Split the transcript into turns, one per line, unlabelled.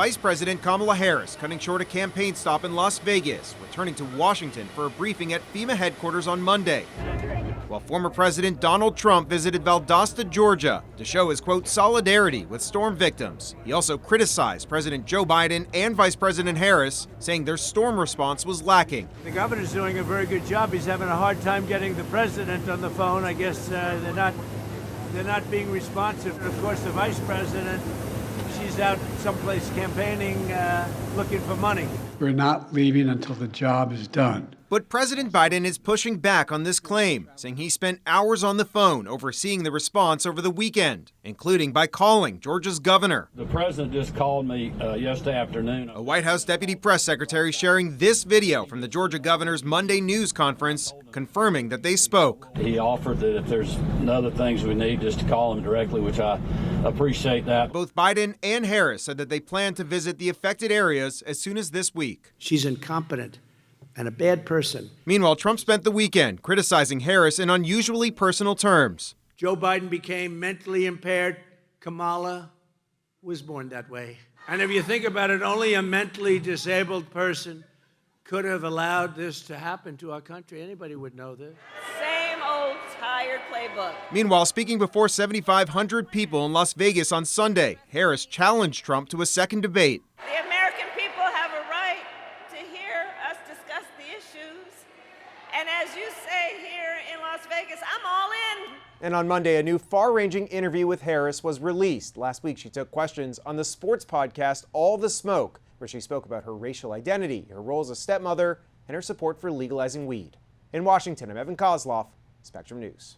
Vice President Kamala Harris cutting short a campaign stop in Las Vegas, returning to Washington for a briefing at FEMA headquarters on Monday. While former President Donald Trump visited Valdosta, Georgia to show his, quote, solidarity with storm victims. He also criticized President Joe Biden and Vice President Harris, saying their storm response was lacking.
The governor's doing a very good job. He's having a hard time getting the president on the phone. I guess they're not being responsive. And of course, the vice president, she's out someplace campaigning, looking for money.
We're not leaving until the job is done.
But President Biden is pushing back on this claim, saying he spent hours on the phone overseeing the response over the weekend, including by calling Georgia's governor.
The president just called me yesterday afternoon.
A White House deputy press secretary sharing this video from the Georgia governor's Monday news conference, confirming that they spoke.
He offered that if there's other things we need, just to call him directly, which I appreciate that.
Both Biden and Harris said that they plan to visit the affected areas as soon as this week.
She's incompetent and a bad person.
Meanwhile, Trump spent the weekend criticizing Harris in unusually personal terms.
Joe Biden became mentally impaired. Kamala was born that way. And if you think about it, only a mentally disabled person could have allowed this to happen to our country. Anybody would know this.
Same old tired playbook.
Meanwhile, speaking before 7,500 people in Las Vegas on Sunday, Harris challenged Trump to a second debate.
The American people have a right to hear us discuss the issues. And as you say here in Las Vegas, I'm all in.
And on Monday, a new far-ranging interview with Harris was released. Last week, she took questions on the sports podcast All the Smoke, where she spoke about her racial identity, her role as a stepmother, and her support for legalizing weed. In Washington, I'm Evan Koslof, Spectrum News.